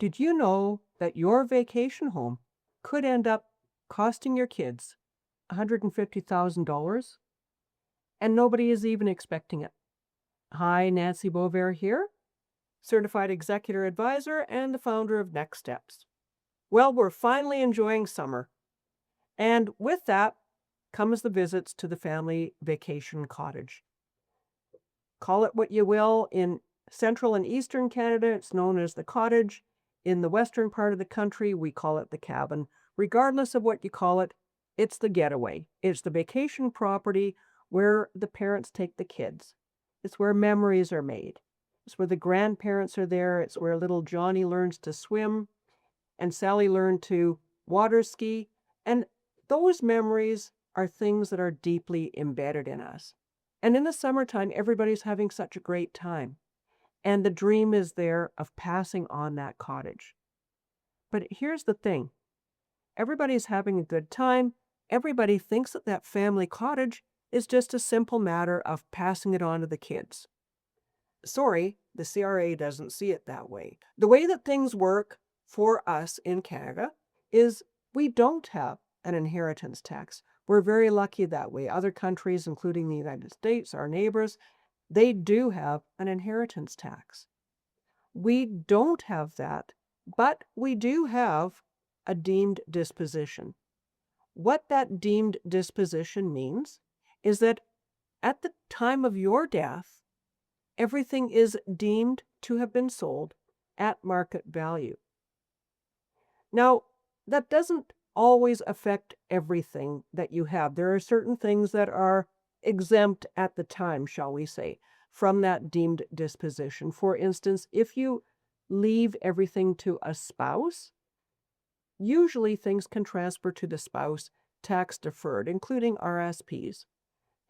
Did you know that your vacation home could end up costing your kids $150,000 and nobody is even expecting it? Hi, Nancy Beauvert here, certified executor advisor and the founder of NEXsteps. Well, we're finally enjoying summer, and with that comes the visits to the family vacation cottage. Call it what you will. In central and eastern Canada, it's known as the cottage. In the western part of the country, we call it the cabin. Regardless of what you call it, it's the getaway. It's the vacation property where the parents take the kids. It's where memories are made. It's where the grandparents are there. It's where little Johnny learns to swim and Sally learned to water ski. And those memories are things that are deeply embedded in us. And in the summertime, everybody's having such a great time. And the dream is there of passing on that cottage. But here's the thing. Everybody's having a good time. Everybody thinks that that family cottage is just a simple matter of passing it on to the kids. Sorry, the CRA doesn't see it that way. The way that things work for us in Canada is we don't have an inheritance tax. We're very lucky that way. Other countries, including the United States, our neighbors, they do have an inheritance tax. We don't have that, but we do have a deemed disposition. What that deemed disposition means is that at the time of your death, everything is deemed to have been sold at market value. Now, that doesn't always affect everything that you have. There are certain things that are exempt at the time, shall we say, from that deemed disposition. For instance, if you leave everything to a spouse, usually things can transfer to the spouse tax deferred, including RSPs.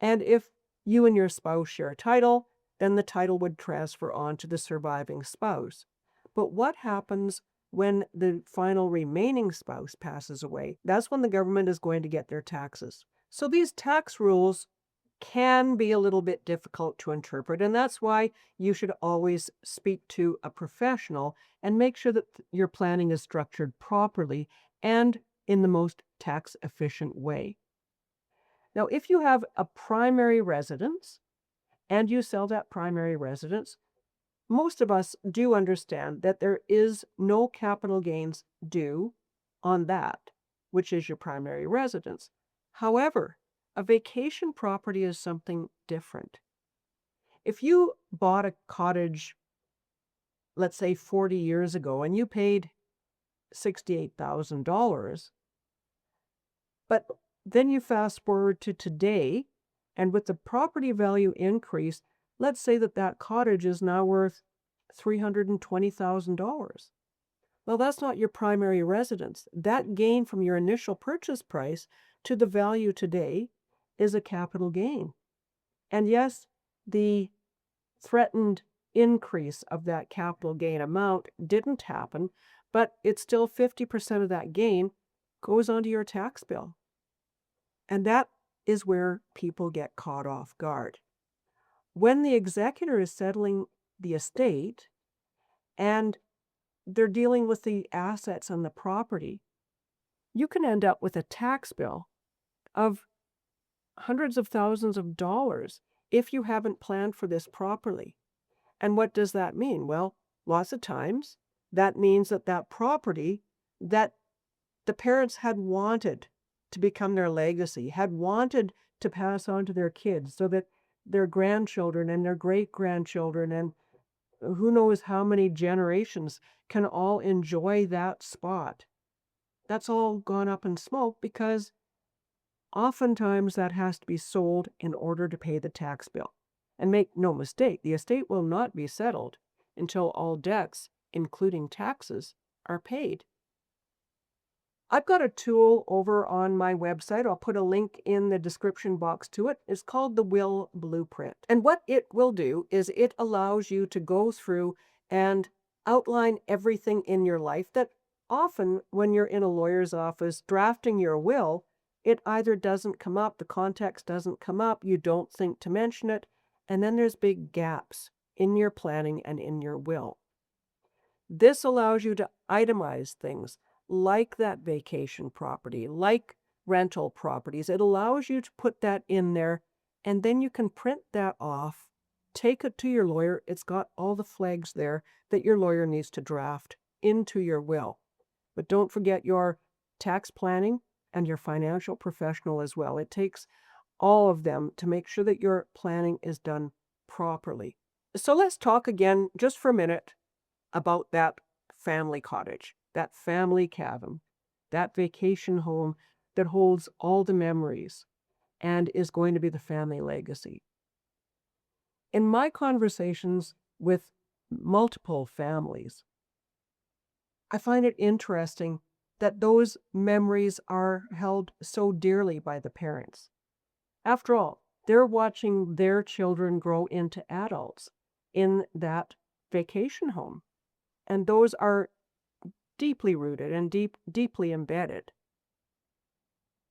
And if you and your spouse share a title, then the title would transfer on to the surviving spouse. But what happens when the final remaining spouse passes away? That's when the government is going to get their taxes. So these tax rules can be a little bit difficult to interpret, and that's why you should always speak to a professional and make sure that your planning is structured properly and in the most tax efficient way. Now, if you have a primary residence and you sell that primary residence, most of us do understand that there is no capital gains due on that, which is your primary residence. However, a vacation property is something different. If you bought a cottage, let's say 40 years ago, and you paid $68,000, but then you fast forward to today, and with the property value increase, let's say that that cottage is now worth $320,000. Well, that's not your primary residence. That gain from your initial purchase price to the value today is a capital gain. And yes, the threatened increase of that capital gain amount didn't happen, but it's still 50% of that gain goes onto your tax bill. And that is where people get caught off guard. When the executor is settling the estate and they're dealing with the assets on the property, you can end up with a tax bill of hundreds of thousands of dollars if you haven't planned for this properly. And what does that mean? Well, lots of times that means that that property that the parents had wanted to become their legacy, had wanted to pass on to their kids so that their grandchildren and their great-grandchildren and who knows how many generations can all enjoy that spot. That's all gone up in smoke because oftentimes that has to be sold in order to pay the tax bill. And make no mistake, the estate will not be settled until all debts, including taxes, are paid. I've got a tool over on my website. I'll put a link in the description box to it. It's called the Will Blueprint. And what it will do is it allows you to go through and outline everything in your life that often when you're in a lawyer's office drafting your will, it either doesn't come up, the context doesn't come up, you don't think to mention it, and then there's big gaps in your planning and in your will. This allows you to itemize things like that vacation property, like rental properties. It allows you to put that in there, and then you can print that off, take it to your lawyer. It's got all the flags there that your lawyer needs to draft into your will. But don't forget your tax planning and your financial professional as well. It takes all of them to make sure that your planning is done properly. So let's talk again just for a minute about that family cottage, that family cabin, that vacation home that holds all the memories and is going to be the family legacy. In my conversations with multiple families, I find it interesting that those memories are held so dearly by the parents. After all, they're watching their children grow into adults in that vacation home. And those are deeply rooted and deeply embedded.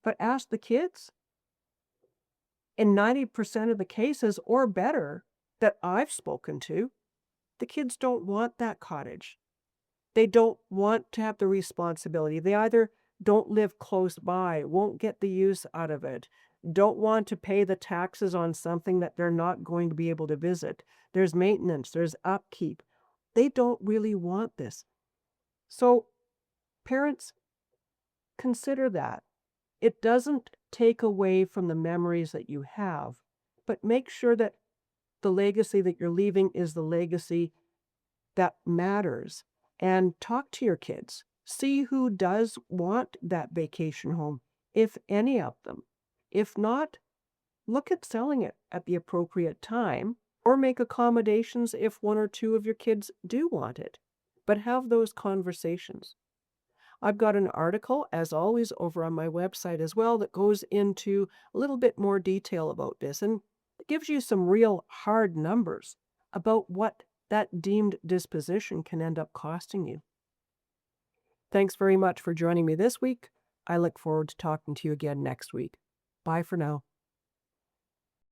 But ask the kids, in 90% of the cases or better that I've spoken to, the kids don't want that cottage. They don't want to have the responsibility. They either don't live close by, won't get the use out of it, don't want to pay the taxes on something that they're not going to be able to visit. There's maintenance, there's upkeep. They don't really want this. So, parents, consider that. It doesn't take away from the memories that you have, but make sure that the legacy that you're leaving is the legacy that matters. And talk to your kids. See who does want that vacation home, if any of them. If not, look at selling it at the appropriate time or make accommodations if one or two of your kids do want it. But have those conversations. I've got an article, as always, over on my website as well that goes into a little bit more detail about this and gives you some real hard numbers about what that deemed disposition can end up costing you. Thanks very much for joining me this week. I look forward to talking to you again next week. Bye for now.